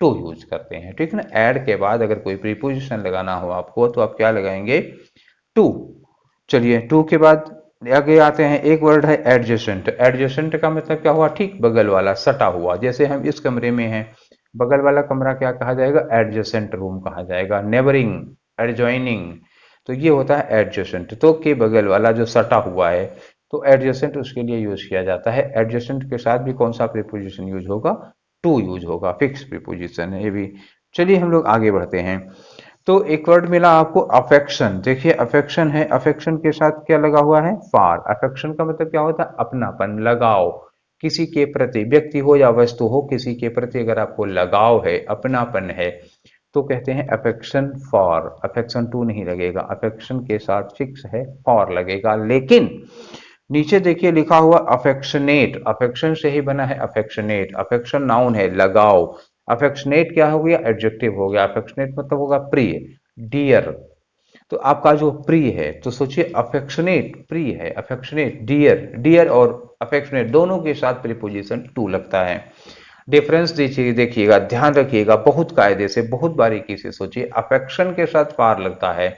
टू यूज करते हैं, ठीक है ना। ऐड के बाद अगर कोई प्रीपोजिशन लगाना हो आपको तो आप क्या लगाएंगे? टू। चलिए, टू के बाद आगे आते हैं। एक वर्ड है एडजेसेंट। एडजेसेंट का मतलब क्या हुआ? ठीक बगल वाला, सटा हुआ। जैसे हम इस कमरे में हैं, बगल वाला कमरा क्या कहा जाएगा? एडजेसेंट रूम कहा जाएगा। नेबरिंग, एडजॉइनिंग, तो ये होता है एडजेसेंट। तो के बगल वाला जो सटा हुआ है, तो एडजेसेंट उसके लिए यूज किया जाता है। एडजेसेंट के साथ भी कौन सा प्रीपोजिशन यूज होगा? टू यूज होगा, फिक्स प्रीपोजिशन है ये भी। चलिए हम लोग आगे बढ़ते हैं। तो एक वर्ड मिला आपको अफेक्शन। देखिए अफेक्शन है, अफेक्शन के साथ क्या लगा हुआ है? फार। अफेक्शन का मतलब क्या होता है? अपनापन, लगाव। किसी के प्रति, व्यक्ति हो या वस्तु हो, किसी के प्रति अगर आपको लगाव है, अपनापन है, तो कहते हैं अफेक्शन फॉर। अफेक्शन टू नहीं लगेगा, अफेक्शन के साथ फिक्स है, फॉर लगेगा। लेकिन नीचे देखिए लिखा हुआ अफेक्शनेट, अफेक्शन से ही बना है अफेक्शनेट। अफेक्शन नाउन है, लगाव। अफेक्शनेट क्या हो गया? एडजेक्टिव हो गया। अफेक्शनेट मतलब होगा प्रिय, डियर। तो आपका जो प्रिय है, तो सोचिए अफेक्शनेट प्रिय है, अफेक्शनेट डियर, डियर और अफेक्शनेट दोनों के साथ प्रीपोजिशन टू लगता है। डिफरेंस दीजिए, देखिएगा, ध्यान रखिएगा, बहुत कायदे से, बहुत बारीकी से सोचिए। अफेक्शन के साथ फार लगता है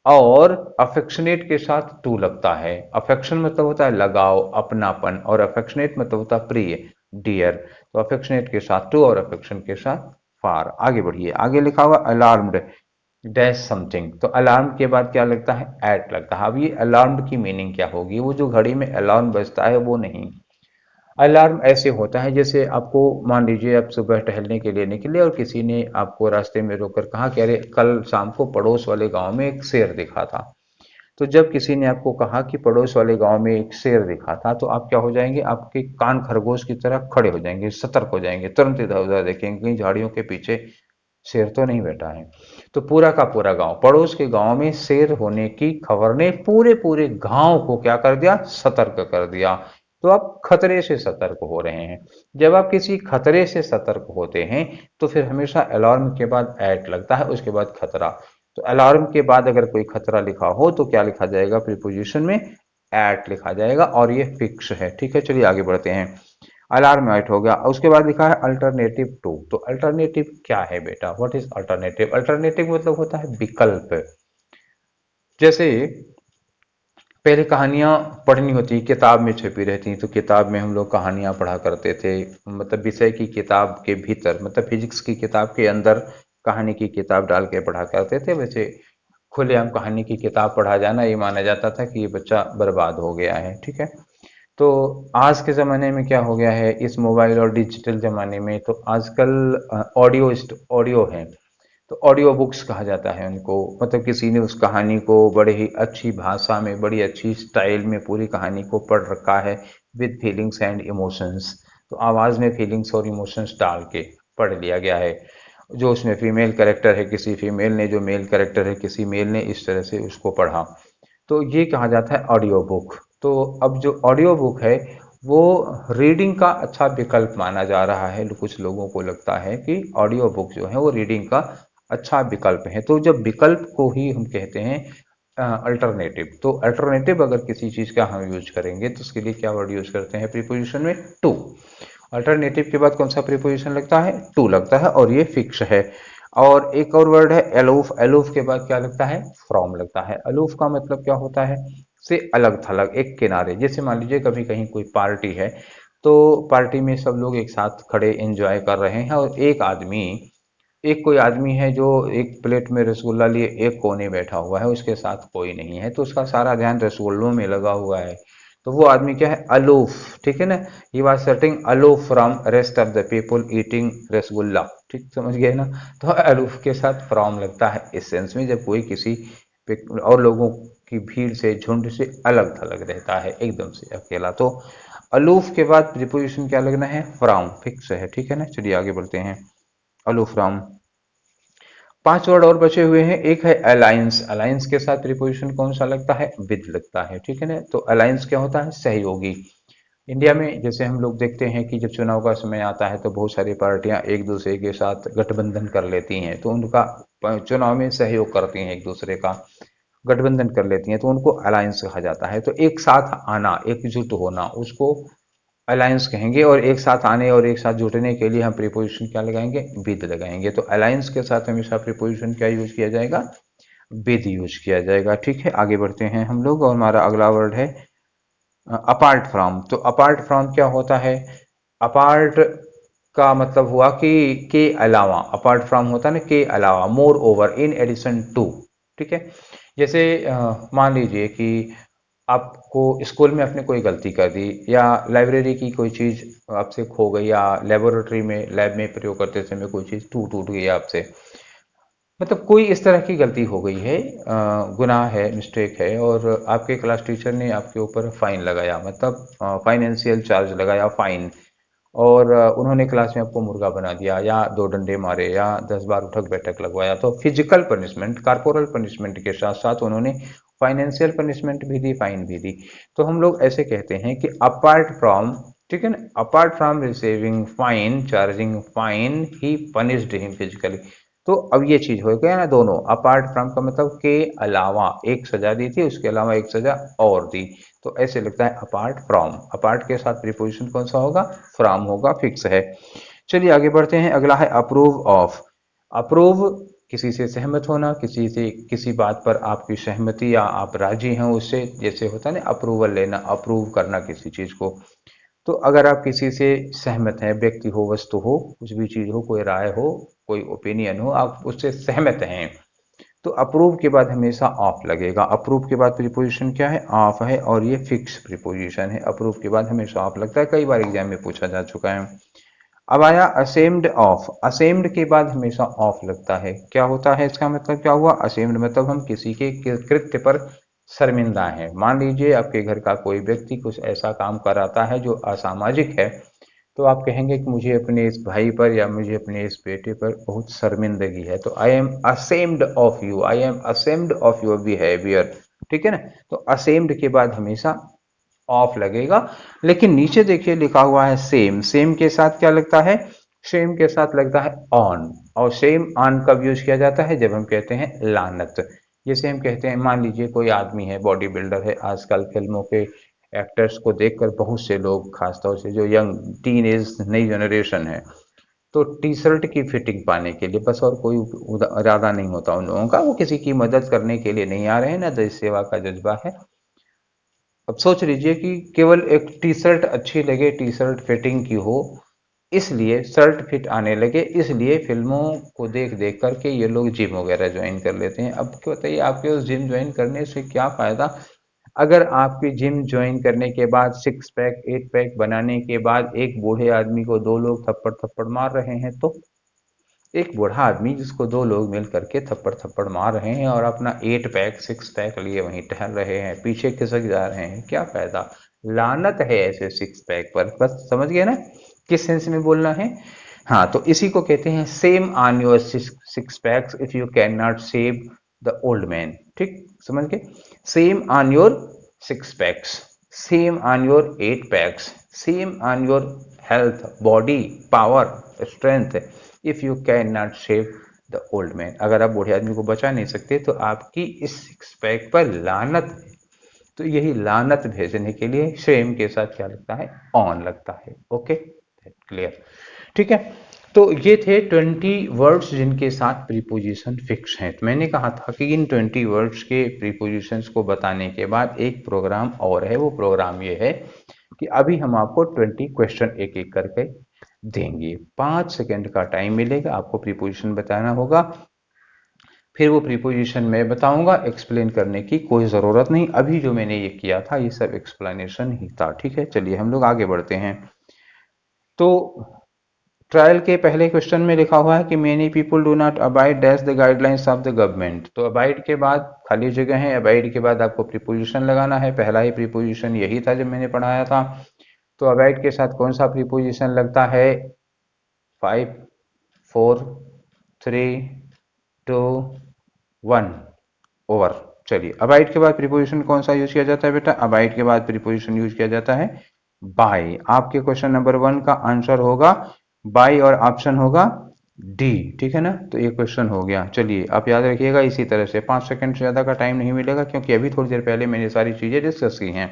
और अफेक्शनेट के साथ टू लगता है। अफेक्शन मतलब होता है लगाव, अपनापन, और अफेक्शनेट मतलब होता है प्रिय, डियर। तो अफेक्शनेट के साथ टू और अफेक्शन के साथ फार। आगे बढ़िए, आगे लिखा हुआ अलार्म्ड डैश समथिंग। तो अलार्म के बाद क्या लगता है? एट लगता है। अब ये अलार्म्ड की मीनिंग क्या होगी? वो जो घड़ी में अलार्म बजता है वो नहीं। अलार्म ऐसे होता है जैसे आपको, मान लीजिए आप सुबह टहलने के लिए निकले और किसी ने आपको रास्ते में रोककर कहा कि अरे कल शाम को पड़ोस वाले गांव में एक शेर दिखा था। तो जब किसी ने आपको कहा कि पड़ोस वाले गांव में एक शेर दिखा था, तो आप क्या हो जाएंगे? आपके कान खरगोश की तरह खड़े हो जाएंगे, सतर्क हो जाएंगे, तुरंत इधर उधर देखेंगे कहीं झाड़ियों के पीछे शेर तो नहीं बैठा है। तो पूरा का पूरा गांव, पड़ोस के गांव में शेर होने की खबर ने पूरे पूरे गांव को क्या कर दिया? सतर्क कर दिया। तो आप खतरे से सतर्क हो रहे हैं। जब आप किसी खतरे से सतर्क होते हैं तो फिर हमेशा अलार्म के बाद एट लगता है, उसके बाद खतरा। तो अलार्म के बाद अगर कोई खतरा लिखा हो तो क्या लिखा जाएगा? प्रीपोजिशन में एट लिखा जाएगा, और ये फिक्स है, ठीक है। चलिए आगे बढ़ते हैं। अलार्म एट हो गया। उसके बाद लिखा है अल्टरनेटिव टू। तो अल्टरनेटिव क्या है बेटा? What is alternative? अल्टरनेटिव मतलब होता है विकल्प। जैसे पहले कहानियां पढ़नी होती, किताब में छपी रहती, तो किताब में हम लोग कहानियां पढ़ा करते थे। मतलब विषय की किताब के भीतर, मतलब फिजिक्स की किताब के अंदर कहानी की किताब डाल के पढ़ा करते थे। वैसे खुलेआम कहानी की किताब पढ़ा जाना, ये माना जाता था कि ये बच्चा बर्बाद हो गया है, ठीक है। तो आज के ज़माने में क्या हो गया है, इस मोबाइल और डिजिटल ज़माने में, तो आजकल ऑडियो है। तो ऑडियो बुक्स कहा जाता है उनको। मतलब किसी ने उस कहानी को बड़े ही अच्छी भाषा में, बड़ी अच्छी स्टाइल में पूरी कहानी को पढ़ रखा है, विद फीलिंग्स एंड इमोशंस। तो आवाज़ में फीलिंग्स और इमोशंस डाल के पढ़ लिया गया है। जो उसमें फीमेल कैरेक्टर है, किसी फीमेल ने जो मेल कैरेक्टर है, किसी मेल ने, इस तरह से उसको पढ़ा, तो ये कहा जाता है ऑडियो बुक। तो अब जो ऑडियो बुक है वो रीडिंग का अच्छा विकल्प माना जा रहा है। कुछ लोगों को लगता है कि ऑडियो बुक जो है वो रीडिंग का अच्छा विकल्प है। तो जब विकल्प को ही हम कहते हैं अल्टरनेटिव, तो अल्टरनेटिव अगर किसी चीज का हम यूज करेंगे तो उसके लिए क्या वर्ड यूज करते हैं प्रीपोजिशन में? टू। अल्टरनेटिव के बाद कौन सा प्रीपोजिशन लगता है? टू लगता है, और ये फिक्स है। और एक और वर्ड है एलूफ। एलूफ के बाद क्या लगता है? फ्रॉम लगता है। अलूफ का मतलब क्या होता है? से अलग थलग, एक किनारे। जैसे मान लीजिए कभी कहीं कोई पार्टी है, तो पार्टी में सब लोग एक साथ खड़े एंजॉय कर रहे हैं और एक कोई आदमी है जो एक प्लेट में रसगुल्ला लिए एक कोने बैठा हुआ है, उसके साथ कोई नहीं है, तो उसका सारा ध्यान रसगुल्लों में लगा हुआ है। तो वो आदमी क्या है, अलूफ, ठीक है ना। He was sitting aloof from rest of the people eating rasgulla, ठीक समझ गए ना। तो अलूफ के साथ फ्रॉम लगता है इस सेंस में, जब कोई किसी और लोगों की भीड़ से, झुंड से अलग थलग रहता है, एकदम से अकेला। तो अलूफ के बाद प्रीपोजिशन क्या लगना है, फ्रॉम, फिक्स है, ठीक है ना। चलिए आगे बढ़ते हैं। Aloof from. 5 वर्ड और बचे हुए हैं। एक है अलायंस। अलायंस के साथ प्रीपोजिशन कौन सा लगता है, विद लगता है, ठीक है ना। तो अलायंस क्या होता है, सहयोगी। इंडिया में जैसे हम लोग देखते हैं कि जब चुनाव का समय आता है तो बहुत सारी पार्टियां एक दूसरे के साथ गठबंधन कर लेती हैं, तो उनका चुनाव में सहयोग करती हैं, एक दूसरे का गठबंधन कर लेती हैं, तो उनको अलायंस कहा जाता है। तो एक साथ आना, एकजुट होना, उसको अलायंस कहेंगे। और एक साथ आने और एक साथ जुटने के लिए हम प्रीपोजिशन क्या लगाएंगे, विद लगाएंगे। तो अलायंस के साथ हमेशा प्रीपोजिशन क्या यूज किया जाएगा, विद यूज किया जाएगा, ठीक है। आगे बढ़ते हैं हम लोग और हमारा अगला वर्ड है अपार्ट फ्रॉम। तो अपार्ट फ्रॉम क्या होता है, अपार्ट का मतलब हुआ कि के अलावा, अपार्ट फ्रॉम होता है ना, के अलावा, moreover, in addition to, ठीक है। जैसे मान लीजिए कि आपको स्कूल में आपने कोई गलती कर दी, या लाइब्रेरी की कोई चीज आपसे खो गई, या लेबोरेटरी में, लैब में प्रयोग करते समय कोई चीज टूट टूट गई आपसे, मतलब कोई इस तरह की गलती हो गई है, गुनाह है, मिस्टेक है, और आपके क्लास टीचर ने आपके ऊपर फाइन लगाया, मतलब फाइनेंशियल चार्ज लगाया, फाइन। और उन्होंने क्लास में आपको मुर्गा बना दिया, या दो डंडे मारे, या 10 बार उठक बैठक लगवाया। तो फिजिकल पनिशमेंट, कॉर्पोरल पनिशमेंट के साथ साथ उन्होंने फाइनेंशियल पनिशमेंट भी दी, फाइन भी दी। तो हम लोग ऐसे कहते हैं कि अपार्ट फ्रॉम, ठीक है ना, apart from receiving fine, charging fine, he punished him physically. तो अब ये चीज हो गया ना, दोनों अपार्ट फ्रॉम का मतलब के अलावा, एक सजा दी थी, उसके अलावा एक सजा और दी। तो ऐसे लगता है अपार्ट फ्रॉम। अपार्ट के साथ प्रीपोजिशन कौन सा होगा, फ्रॉम होगा, फिक्स है। चलिए आगे बढ़ते हैं। अगला है अप्रूव ऑफ। अप्रूव, किसी से सहमत होना, किसी से किसी बात पर आपकी सहमति या आप राजी हैं उससे, जैसे होता है ना अप्रूवल लेना, अप्रूव करना किसी चीज को। तो अगर आप किसी से सहमत हैं, व्यक्ति हो, वस्तु हो, कुछ भी चीज हो, कोई राय हो, कोई ओपिनियन हो, आप उससे सहमत हैं, तो अप्रूव के बाद हमेशा ऑफ लगेगा। अप्रूव के बाद प्रीपोजिशन क्या है, ऑफ है, और ये फिक्स प्रीपोजिशन है। अप्रूव के बाद हमेशा ऑफ लगता है, कई बार एग्जाम में पूछा जा चुका है। अब आया असेम्ड ऑफ। असेम्ड के बाद हमेशा ऑफ लगता है। क्या होता है इसका मतलब, क्या हुआ, असेम्ड मतलब हम किसी के कृत्य पर शर्मिंदा हैं। मान लीजिए आपके घर का कोई व्यक्ति कुछ ऐसा काम कराता है जो असामाजिक है, तो आप कहेंगे कि मुझे अपने इस भाई पर या मुझे अपने इस बेटे पर बहुत शर्मिंदगी है, तो I am ashamed of you, I am ashamed of your behaviour, ठीक है ना। तो असेम्ड के बाद हमेशा ऑफ लगेगा। लेकिन नीचे देखिए लिखा हुआ है सेम। सेम के साथ क्या लगता है, सेम के साथ लगता है ऑन। और सेम ऑन कब यूज किया जाता है, जब हम कहते हैं लानत। जैसे हम कहते हैं, मान लीजिए कोई आदमी है, बॉडी बिल्डर है, आजकल फिल्मों के एक्टर्स को देखकर बहुत से लोग, खासतौर से जो यंग टीन एज नई जनरेशन है, तो टी शर्ट की फिटिंग पाने के लिए बस, और कोई इरादा नहीं होता उन लोगों का, वो किसी की मदद करने के लिए नहीं आ रहे हैं, ना देश सेवा का जज्बा है। अब सोच लीजिए कि केवल एक टी शर्ट अच्छी लगे, टी शर्ट फिटिंग की हो, इसलिए शर्ट फिट आने लगे, इसलिए फिल्मों को देख देख करके ये लोग जिम वगैरह ज्वाइन कर लेते हैं। अब क्या बताइए, आपके उस जिम ज्वाइन करने से क्या फायदा, अगर आपके जिम ज्वाइन करने के बाद, 6 पैक 8 पैक बनाने के बाद, एक बूढ़े आदमी को दो लोग थप्पड़ थप्पड़ मार रहे हैं, तो एक बूढ़ा आदमी जिसको दो लोग मिल करके थप्पड़ थप्पड़ मार रहे हैं और अपना 8 पैक 6 पैक लिए वहीं टहल रहे हैं, पीछे खिसक जा रहे हैं, क्या फायदा। लानत है ऐसे 6 पैक पर। बस समझ गए ना किस सेंस में बोलना है। हाँ, तो इसी को कहते हैं same on your 6 PACS if you can not save the old man, ठीक समझ गए। Same on your 6 PACS, same on your 8 PACS, same on your health, body, power, strength, if you can not save the old man. अगर आप बूढ़े आदमी को बचा नहीं सकते तो आपकी इस 6 पैक पर लानत है। तो यही लानत भेजने के लिए सेम के साथ क्या लगता है, ऑन लगता है। ओके, क्लियर, ठीक है। तो ये थे 20 वर्ड्स जिनके साथ प्रीपोजिशन फिक्स हैं। तो मैंने कहा था कि इन 20 वर्ड्स के प्रीपोजिशंस को बताने के बाद एक प्रोग्राम और है। वो प्रोग्राम ये है कि अभी हम आपको 20 क्वेश्चन एक एक करके देंगे। 5 सेकंड का टाइम मिलेगा, आपको प्रीपोजिशन बताना होगा, फिर वो प्रीपोजिशन मैं बताऊंगा। एक्सप्लेन करने की कोई ज़रूरत नहीं, अभी जो मैंने ये किया था ये सब एक्सप्लेनेशन ही था। ठीक है, चलिए हम लोग आगे बढ़ते हैं। तो ट्रायल के पहले क्वेश्चन में लिखा हुआ है कि many people do not abide dash the guidelines of the government. तो अबाइड के बाद खाली जगह है, अबाइड के बाद आपको प्रीपोजिशन लगाना है। पहला ही प्रीपोजिशन यही था जब मैंने पढ़ाया था। तो अबाइड के साथ कौन सा प्रीपोजिशन लगता है? 5 4 3 2 1 ओवर। चलिए, अबाइड के बाद प्रीपोजिशन कौन सा यूज किया जाता है बेटा? अबाइड के बाद प्रीपोजिशन यूज किया जाता है बाय। आपके क्वेश्चन नंबर 1 का आंसर होगा बाय और ऑप्शन होगा डी। ठीक है ना, तो ये क्वेश्चन हो गया। चलिए आप याद रखिएगा, इसी तरह से 5 सेकंड से ज्यादा का टाइम नहीं मिलेगा, क्योंकि अभी थोड़ी देर पहले मैंने सारी चीजें डिस्कस की हैं।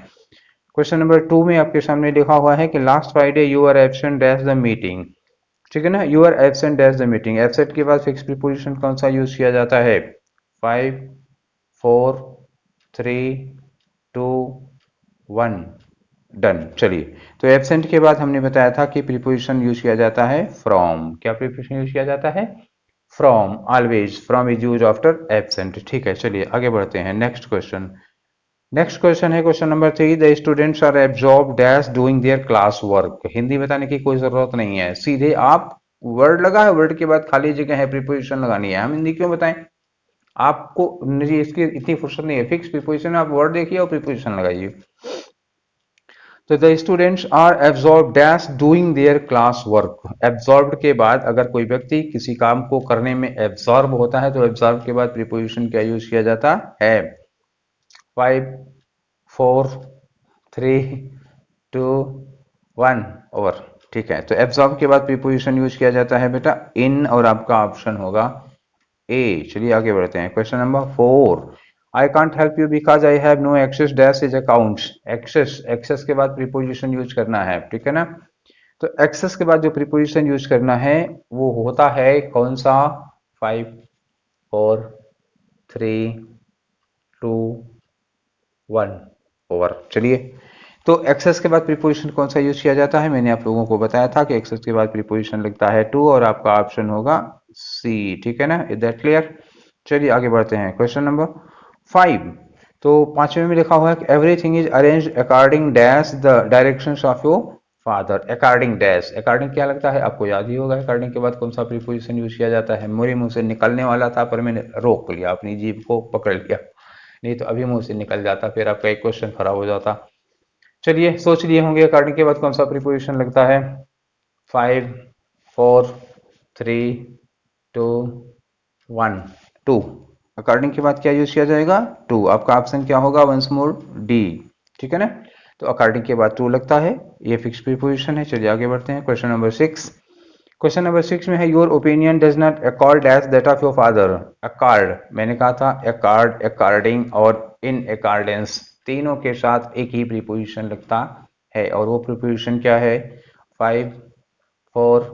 क्वेश्चन नंबर 2 में आपके सामने लिखा हुआ है कि last Friday you are absent dash the meeting. ठीक है ना, you are absent dash the meeting. Absent के बाद फिक्स प्रीपोजिशन कौन सा यूज किया जाता है? 5 4 3 2 1 डन। चलिए, तो एब्सेंट के बाद हमने बताया था कि प्रीपोजिशन यूज किया जाता है फ्रॉम। क्या प्रीपोजिशन यूज किया जाता है? From. Always from is use after absent. ठीक है, चलिए आगे बढ़ते हैं। नेक्स्ट क्वेश्चन, नेक्स्ट क्वेश्चन है question number 3, the students are absorb dash doing their class work. Hindi बताने की कोई जरूरत नहीं है, सीधे आप वर्ड लगा है, वर्ड के बाद खाली जगह है, प्रीपोजिशन लगानी है। हम हिंदी क्यों बताएं आपको? नहीं, इसकी इतनी फुर्सत नहीं है। फिक्स प्रीपोजिशन, आप वर्ड देखिए और प्रीपोजिशन लगाइए। तो the students are absorb dash doing their class work. Absorb के बाद अगर कोई व्यक्ति किसी काम को करने में एब्जॉर्ब होता है तो एब्जॉर्ब के बाद प्रीपोजिशन क्या यूज किया जाता है? 5 4 3 2 1 ओवर। ठीक है, तो एब्जॉर्ब के बाद प्रीपोजिशन यूज किया जाता है बेटा इन, और आपका ऑप्शन होगा ए। चलिए आगे बढ़ते हैं। Question number 4, I can't help you because I have no access dash is accounts. Access, access के बाद प्रीपोजिशन यूज करना है। ठीक है ना, तो एक्सेस के बाद जो प्रीपोजिशन यूज करना है वो होता है कौन सा? 5 4 3 2 1 ओवर। चलिए, तो एक्सेस के बाद प्रीपोजिशन कौन सा यूज किया जाता है? मैंने आप लोगों को बताया था कि एक्सेस के बाद प्रीपोजिशन लगता है टू, और आपका ऑप्शन होगा सी। ठीक है ना, इज दैट क्लियर? चलिए आगे बढ़ते हैं। क्वेश्चन नंबर 5, तो 5वें में लिखा हुआ है कि everything is arranged according dash the directions of your father. According dash, according क्या लगता है आपको? याद ही होगा अकॉर्डिंग के बाद कौन सा प्रीपोजिशन यूज किया जाता है। मेरे मुंह से निकलने वाला था पर मैंने रोक लिया, अपनी जीभ को पकड़ लिया, नहीं तो अभी मुंह से निकल जाता, फिर आपका एक क्वेश्चन खराब हो जाता। चलिए, सोच लिए होंगे अकॉर्डिंग के बाद कौन सा प्रीपोजिशन लगता है? 5 4 3 2 1 2। अकॉर्डिंग के बाद क्या यूज किया जाएगा? टू। आपका ऑप्शन क्या होगा? Once more D. ठीक है ना, तो अकॉर्डिंग के बाद टू लगता है, ये फिक्स प्रीपोजिशन है। चलिए आगे बढ़ते हैं। क्वेश्चन नंबर 6, क्वेश्चन नंबर 6 में है your opinion does not accord as that of your father. Accord, मैंने कहा था अकॉर्ड, अकॉर्डिंग और इन अकॉर्डेंस, तीनों के साथ एक ही प्रीपोजिशन लगता है, और वो प्रीपोजिशन क्या है? 5 4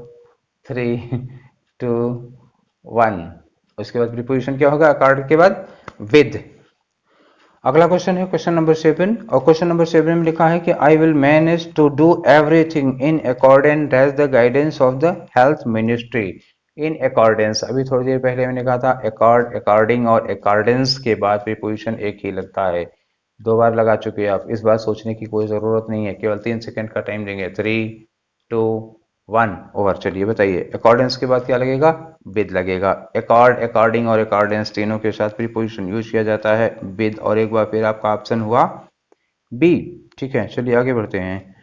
3 2 1। उसके बाद प्रीपोजिशन क्या होगा अकॉर्ड के बाद? विद। अगला क्वेश्चन है क्वेश्चन नंबर 7, और क्वेश्चन नंबर 7 में लिखा है कि I will manage to do everything in accordance as the guidance of the health ministry. In accordance, अभी थोड़ी देर पहले मैंने कहा था अकॉर्ड, अकॉर्डिंग और अकॉर्डेंस के बाद प्रीपोजिशन एक ही लगता है। 2 बार लगा चुके हैं आप, इस बार सोचने की कोई जरूरत नहीं है, केवल 3 सेकंड का टाइम देंगे। 3 2 1 ओवर। चलिए बताइए, अकॉर्डेंस के बाद क्या लगेगा? विद लगेगा। अकॉर्ड, अकॉर्डिंग और अकॉर्डेंस तीनों के साथ प्रीपोजिशन यूज किया जाता है विद, और एक बार फिर आपका ऑप्शन हुआ बी। ठीक है, चलिए आगे बढ़ते हैं।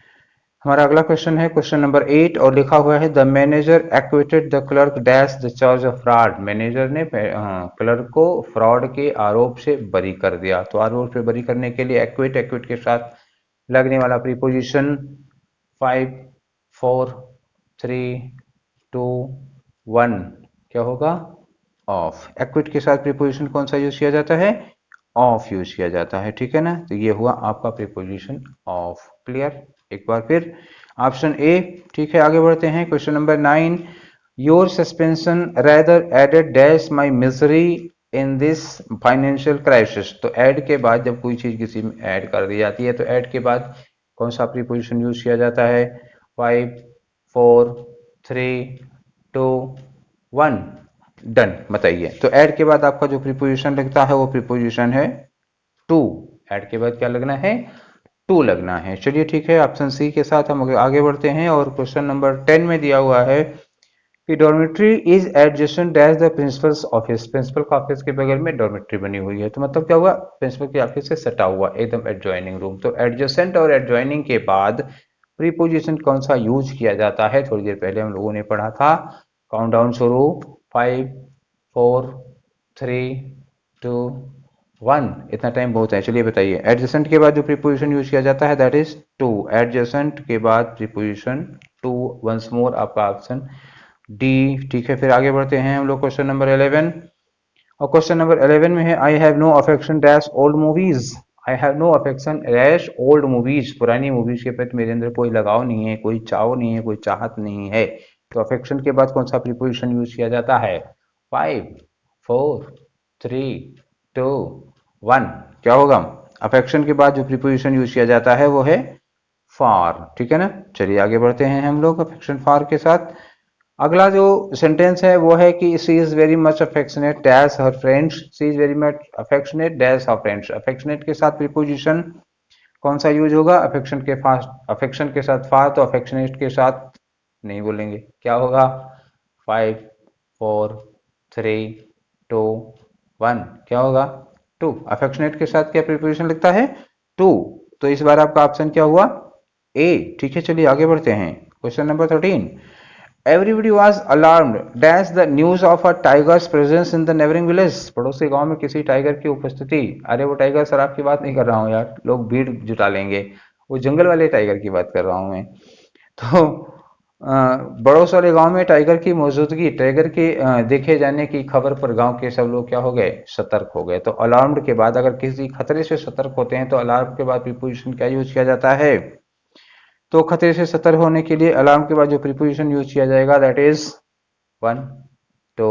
हमारा अगला क्वेश्चन है क्वेश्चन नंबर 8, और लिखा हुआ है the manager acquitted the clerk dash the charge of fraud. Manager ने क्लर्क को फ्रॉड के आरोप से बरी कर दिया। तो आरोप से बरी करने के लिए एक्विट, एक्विट के साथ लगने वाला प्रीपोजिशन 5 4 3 2 1 क्या होगा? ऑफ। एक्विट के साथ प्रीपोजिशन कौन सा यूज किया जाता है? ऑफ यूज किया जाता है। ठीक है ना, तो ये हुआ आपका प्रीपोजिशन ऑफ। क्लियर? एक बार फिर ऑप्शन ए। ठीक है, आगे बढ़ते हैं। Question number 9, your suspension rather added dash my misery in this financial crisis. तो ऐड के बाद जब कोई चीज किसी में ऐड कर दी जाती है तो ऐड के बाद कौन सा प्रीपोजिशन यूज किया जाता है? 5 4 3 2 1 डन। बताइए। तो ऐड के बाद आपका जो प्रीपोजिशन लगता है वो प्रीपोजिशन है टू। ऐड के बाद क्या लगना है? टू लगना है। चलिए ठीक है, ऑप्शन सी के साथ हम आगे बढ़ते हैं और क्वेश्चन नंबर 10 में दिया हुआ है कि dormitory is adjacent as the principal's office. Principal का ऑफिस के बगल में डॉर्मेट्री बनी हुई है, तो मतलब क्या हुआ? प्रिंसिपल के ऑफिस से सटा हुआ, एकदम एडजॉइनिंग रूम। तो एडजेसेंट और एडजॉइनिंग के बाद प्रीपोजिशन कौन सा यूज किया जाता है? थोड़ी देर पहले हम लोगों ने पढ़ा था। काउंटडाउन शुरू, 5 4 3 2 1। इतना टाइम बहुत है। चलिए बताइए। एडजेसेंट के बाद जो प्रीपोजिशन यूज किया जाता है दैट इज टू। एडजेसेंट के बाद प्रीपोजिशन टू। वंस मोर आपका ऑप्शन डी। ठीक है, फिर आगे बढ़ते हैं हम लोग क्वेश्चन नंबर 11। और क्वेश्चन नंबर 11 में है I have no affection dash old movies. I have no affection dash old movies. पुरानी मूवीज के प्रति मेरे अंदर कोई लगाव नहीं है, कोई चाव नहीं है, कोई चाहत नहीं है। तो अफेक्शन के बाद कौन सा प्रीपोजिशन यूज किया जाता है? 5 4 3 2 1। क्या होगा? अफेक्शन के बाद जो प्रीपोजिशन यूज किया जाता है वो है फार। ठीक है ना। चलिए आगे बढ़ते हैं हम लोग अफेक्शन फार के साथ। अगला जो सेंटेंस है वो है कि she is very much affectionate dash her friends. She is very much affectionate dash her friends. Affectionate के साथ प्रीपोजिशन कौन सा यूज होगा? अफेक्शन के फास्ट, अफेक्शन के साथ फार, तो अफेक्शनेट के साथ नहीं बोलेंगे। क्या होगा? 5 4 3 2 1। क्या होगा? टू। अफेक्शनेट के साथ क्या प्रीपोजिशन लगता है? टू। तो इस बार आपका ऑप्शन क्या हुआ? ए। ठीक है, चलिए आगे बढ़ते हैं। Question number 13। Everybody was alarmed dash the news of a tiger's presence in the neighboring village। पड़ोसी गांव में किसी टाइगर की उपस्थिति। अरे वो टाइगर सर आपकी बात नहीं कर रहा हूँ यार, लोग भीड़ जुटा लेंगे। वो जंगल वाले टाइगर की बात कर रहा हूँ मैं। तो बड़ोस वाले गांव में टाइगर की मौजूदगी, टाइगर के देखे जाने की खबर पर गांव के सब लोग क्या हो गए? सतर्क हो गए। तो अलार्म्ड के बाद अगर किसी खतरे से सतर्क होते हैं तो अलार्म के बाद प्रीपोजिशन क्या यूज किया जाता है? तो खतरे से सतर्क होने के लिए अलार्म के बाद जो प्रीपोजिशन यूज किया जाएगा दैट इज 1 2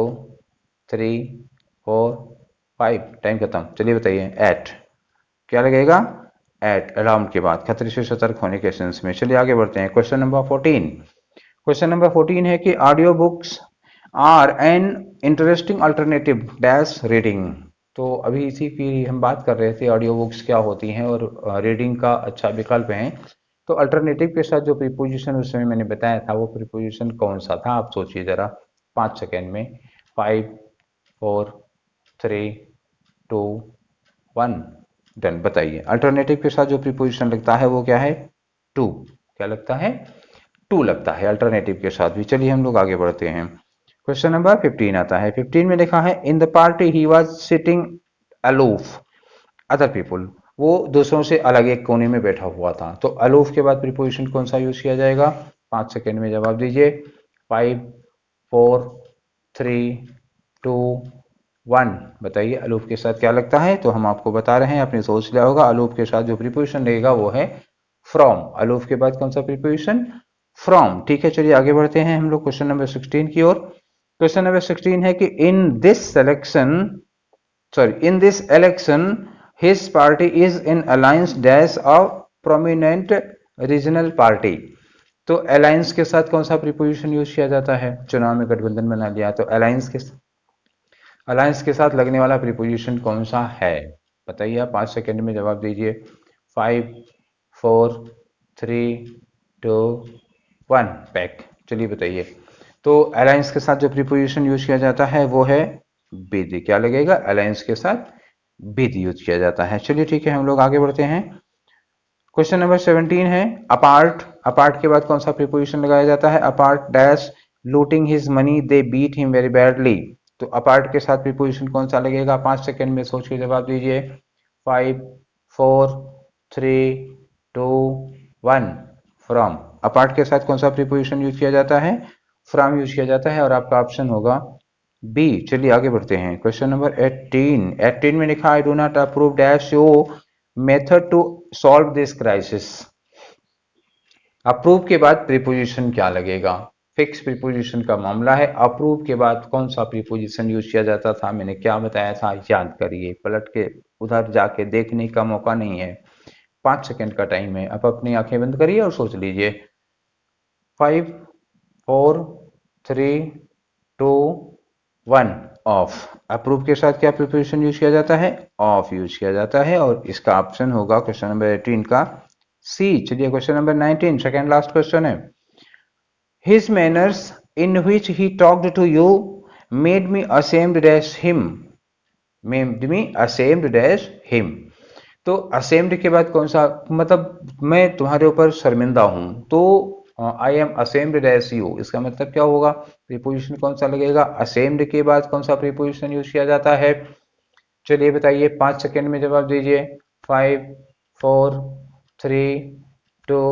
3 4 5। टाइम खत्म। चलिए बताइए। एट। क्या लगेगा? एट। अलार्म के बाद खतरे से सतर्क होने के सेंस में। चलिए आगे बढ़ते हैं। Question number 14। क्वेश्चन नंबर 14 है कि audio books are an interesting alternative dash reading. तो अभी इसी की हम बात कर रहे थे, ऑडियो बुक्स क्या होती हैं और रीडिंग का अच्छा विकल्प है। तो अल्टरनेटिव के साथ जो प्रीपोजिशन उस समय मैंने बताया था वो प्रीपोजिशन कौन सा था? आप सोचिए जरा 5 सेकेंड में। 5 4 3 2 1 डन। बताइए। अल्टरनेटिव के साथ जो प्रीपोजिशन लगता है वो क्या है? टू। क्या लगता है? टू लगता है अल्टरनेटिव के साथ भी। चलिए हम लोग आगे बढ़ते हैं। क्वेश्चन नंबर 15 आता है। 15 में लिखा है in the party he was sitting aloof other people. वो दूसरों से अलग एक कोने में बैठा हुआ था। तो अलूफ के बाद प्रीपोजिशन कौन सा यूज किया जाएगा? 5 सेकेंड में जवाब दीजिए। 5 4 3 2 1। बताइए अलूफ के साथ क्या लगता है? तो हम आपको बता रहे हैं, आपने सोच लिया होगा। अलूफ के साथ जो प्रीपोजिशन लगेगा वो है फ्रॉम। अलूफ के बाद कौन सा प्रीपोजिशन? फ्रॉम। ठीक है, चलिए आगे बढ़ते हैं हम लोग क्वेश्चन नंबर 16 की ओर। क्वेश्चन नंबर 16 है कि in this selection, sorry in this election his party is in alliance dash a prominent regional party. तो अलायंस के साथ कौन सा प्रीपोजिशन यूज किया जाता है? चुनाव में गठबंधन बना लिया तो अलायंस के साथ लगने वाला प्रीपोजिशन कौन सा है? बताइए आप 5 सेकेंड में जवाब दीजिए। 5 4 3 2 1 बैक। चलिए बताइए। तो अलायंस के साथ जो प्रीपोजिशन यूज किया जाता है वो है विद। क्या लगेगा? अलायंस के साथ विद यूज किया जाता है। चलिए ठीक है, हम लोग आगे बढ़ते हैं। क्वेश्चन नंबर 17 है अपार्ट। अपार्ट के बाद कौन सा प्रीपोजिशन लगाया जाता है? Apart dash looting his money they beat him very badly. तो अपार्ट के साथ प्रीपोजिशन कौन सा लगेगा? 5 सेकेंड में सोच के जवाब दीजिए। 5 4 3 2 1 फ्रॉम। अपार्ट के साथ कौन सा प्रीपोजिशन यूज किया जाता है? फ्रॉम यूज किया जाता है और आपका ऑप्शन होगा बी। चलिए आगे बढ़ते हैं। Question number 18। 18 में लिखा I do not approve dash your method to solve this crisis. Approve के बाद प्रीपोजिशन क्या लगेगा? फिक्स प्रीपोजिशन का मामला है। अप्रूव के बाद कौन सा प्रीपोजिशन यूज किया जाता था? मैंने क्या बताया था? याद करिए, पलट के उधर जाके देखने का मौका नहीं है। 5 सेकेंड का टाइम है। आप अपनी आंखें बंद करिए और सोच लीजिए। 5 4 3 2 1 ऑफ। अप्रूव के साथ क्या प्रिपोजिशन यूज किया जाता है? ऑफ यूज किया जाता है और इसका ऑप्शन होगा क्वेश्चन नंबर 18 का सी। चलिए question number 19, second last question है। His manners in which he talked to you made me ashamed dash him. Made me ashamed dash him. तो ashamed के बाद कौन सा, मतलब मैं तुम्हारे ऊपर शर्मिंदा हूं, तो I am ashamed dash you, इसका मतलब क्या होगा? प्रीपोजिशन कौन सा लगेगा? ashamed के बाद कौन सा प्रीपोजिशन यूज किया जाता है? चलिए बताइए, 5 सेकेंड में जवाब दीजिए। 5 4 3 2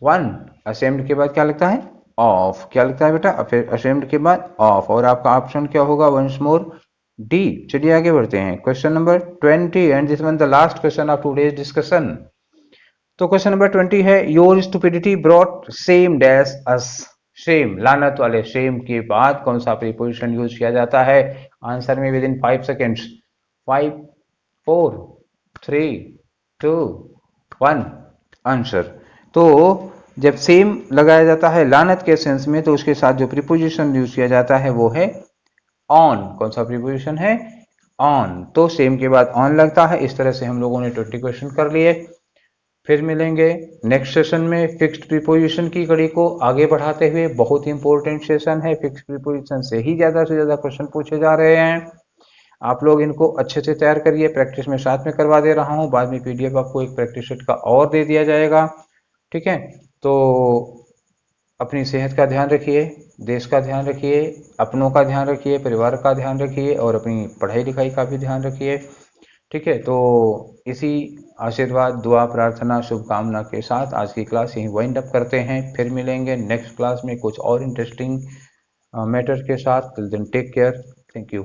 1। ashamed के बाद क्या लगता है? ऑफ। क्या लगता है बेटा? फिर ashamed के बाद ऑफ, और आपका ऑप्शन क्या होगा? Once more D. चलिए आगे बढ़ते हैं। Question number 20 and this one the last question of today's discussion. तो क्वेश्चन नंबर 20 है, your stupidity brought shame dash us. Shame, लानत वाले सेम के बाद कौन सा प्रीपोजिशन यूज किया जाता है? आंसर में विद इन 5 सेकेंड्स। 5 4 3 2 1 आंसर। तो जब सेम लगाया जाता है लानत के सेंस में, तो उसके साथ जो प्रीपोजिशन यूज किया जाता है वो है ऑन। कौन सा प्रीपोजिशन है? ऑन। तो सेम के बाद ऑन लगता है। इस तरह से हम लोगों ने 20 क्वेश्चन कर लिए। फिर मिलेंगे नेक्स्ट सेशन में फिक्स्ड प्रीपोजिशन की कड़ी को आगे बढ़ाते हुए। बहुत ही इंपॉर्टेंट सेशन है, फिक्स्ड प्रीपोजिशन से ही ज्यादा से ज्यादा क्वेश्चन पूछे जा रहे हैं। आप लोग इनको अच्छे से तैयार करिए, प्रैक्टिस में साथ में करवा दे रहा हूँ। बाद में पीडीएफ आपको एक प्रैक्टिस सेट का और दे दिया जाएगा। ठीक है, तो अपनी सेहत का ध्यान रखिए, देश का ध्यान रखिए, अपनों का ध्यान रखिए, परिवार का ध्यान रखिए और अपनी पढ़ाई लिखाई का भी ध्यान रखिए। ठीक है, तो इसी आशीर्वाद, दुआ, प्रार्थना, शुभकामना के साथ आज की क्लास यहीं वाइंड अप करते हैं। फिर मिलेंगे नेक्स्ट क्लास में कुछ और इंटरेस्टिंग मैटर के साथ। Till then take care, thank you.